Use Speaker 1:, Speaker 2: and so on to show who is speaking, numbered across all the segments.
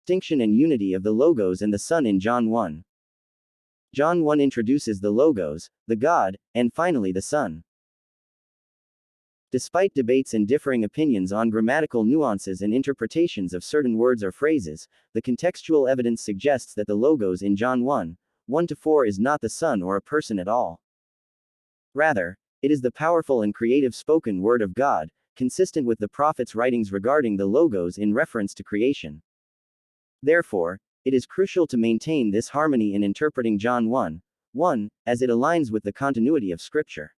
Speaker 1: distinction and unity of the Logos and the Son in John 1. John 1 introduces the Logos, the God, and finally the Son. Despite debates and differing opinions on grammatical nuances and interpretations of certain words or phrases, the contextual evidence suggests that the Logos in John 1, 1-4 is not the Son or a person at all. Rather, it is the powerful and creative spoken word of God, consistent with the prophets' writings regarding the Logos in reference to creation. Therefore, it is crucial to maintain this harmony in interpreting John 1, 1, as it aligns with the continuity of Scripture.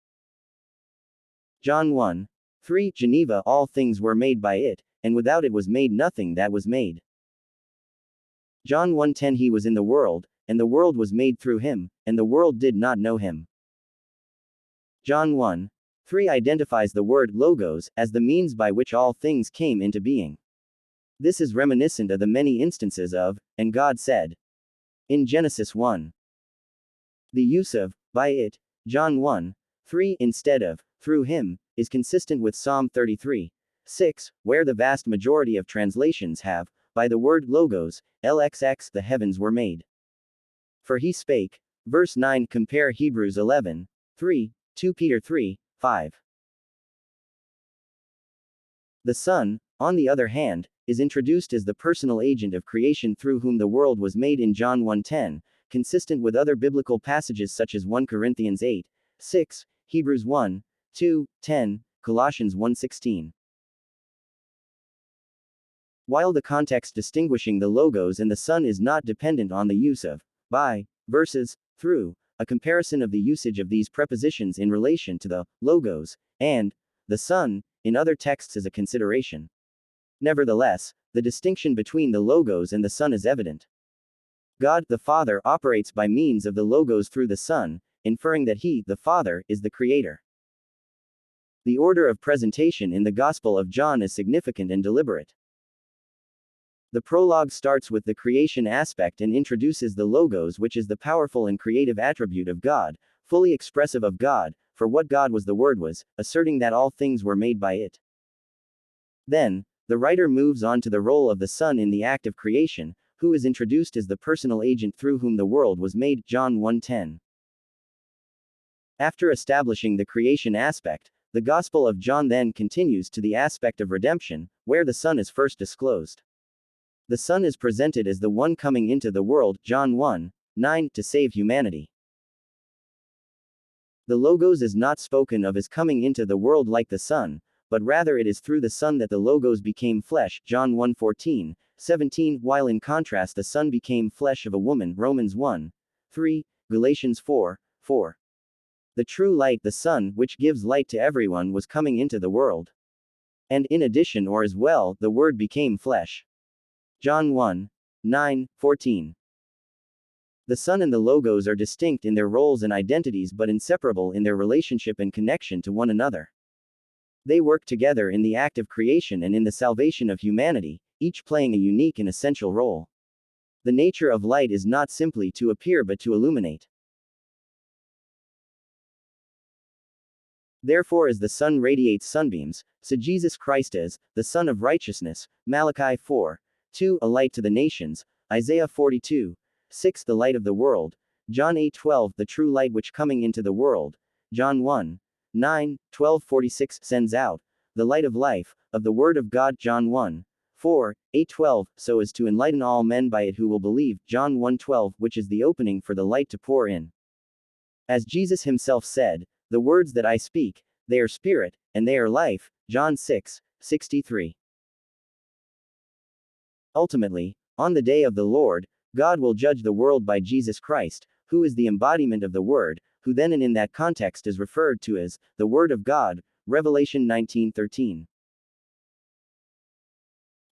Speaker 1: John 1, 3, Geneva, all things were made by it, and without it was made nothing that was made. John 1:10, he was in the world, and the world was made through him, and the world did not know him. John 1, 3 identifies the word logos as the means by which all things came into being. This is reminiscent of the many instances of, and God said, in Genesis 1. The use of, by it, John 1, 3 instead of, through him, is consistent with Psalm 33, 6, where the vast majority of translations have, by the word logos, LXX, the heavens were made. For he spake, verse 9, compare Hebrews 11, 3, 2 Peter 3, 5. The Son, on the other hand, is introduced as the personal agent of creation through whom the world was made in John 1:10, consistent with other biblical passages such as 1 Corinthians 8, 6, Hebrews 1, 2, 10, Colossians 1:16. While the context distinguishing the Logos and the Son is not dependent on the use of, by, versus, through, a comparison of the usage of these prepositions in relation to the Logos and the Son in other texts is a consideration. Nevertheless, the distinction between the Logos and the Son is evident. God, the Father, operates by means of the Logos through the Son, inferring that He, the Father, is the Creator. The order of presentation in the Gospel of John is significant and deliberate. The prologue starts with the creation aspect and introduces the Logos, which is the powerful and creative attribute of God, fully expressive of God, for what God was the Word was, asserting that all things were made by it. Then, the writer moves on to the role of the Son in the act of creation, who is introduced as the personal agent through whom the world was made, John 1:10. After establishing the creation aspect, the Gospel of John then continues to the aspect of redemption, where the Son is first disclosed. The Son is presented as the one coming into the world, John 1:9, to save humanity. The Logos is not spoken of as coming into the world like the Son, but rather it is through the Son that the Logos became flesh, John 1:14, 17, while in contrast the Son became flesh of a woman, Romans 1:3, Galatians 4:4. The true light, the Son, which gives light to everyone, was coming into the world. And in addition or as well, the Word became flesh. John 1:9-14. The Son and the Logos are distinct in their roles and identities but inseparable in their relationship and connection to one another. They work together in the act of creation and in the salvation of humanity, each playing a unique and essential role. The nature of light is not simply to appear but to illuminate. Therefore, as the sun radiates sunbeams, so Jesus Christ is the Son of righteousness, Malachi 4:2, a light to the nations, Isaiah 42:6, the light of the world, John 8:12, the true light which coming into the world, John 1:9-12:46, sends out the light of life, of the Word of God, John 1:4-8-12, so as to enlighten all men by it who will believe, John 1:12, which is the opening for the light to pour in. As Jesus himself said, the words that I speak, they are spirit, and they are life, John 6:63. Ultimately, on the day of the Lord, God will judge the world by Jesus Christ, who is the embodiment of the Word, who then and in that context is referred to as the Word of God, Revelation 19:13.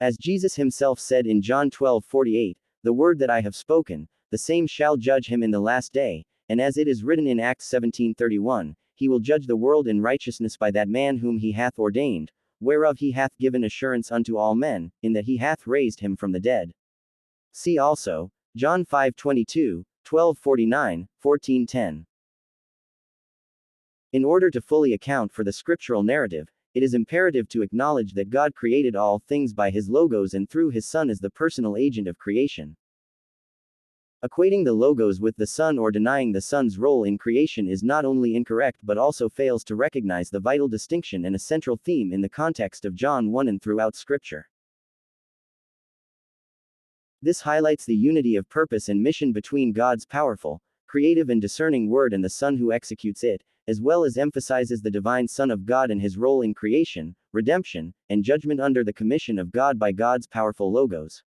Speaker 1: As Jesus himself said in John 12:48, the word that I have spoken, the same shall judge him in the last day, and as it is written in Acts 17:31, he will judge the world in righteousness by that man whom he hath ordained, whereof he hath given assurance unto all men, in that he hath raised him from the dead. See also, John 5:22, 12:49, 14:10. In order to fully account for the scriptural narrative, it is imperative to acknowledge that God created all things by His logos and through His Son as the personal agent of creation. Equating the logos with the Son or denying the Son's role in creation is not only incorrect but also fails to recognize the vital distinction and a central theme in the context of John 1 and throughout Scripture. This highlights the unity of purpose and mission between God's powerful, creative and discerning Word and the Son who executes it, as well as emphasizes the divine Son of God and His role in creation, redemption, and judgment under the commission of God by God's powerful logos.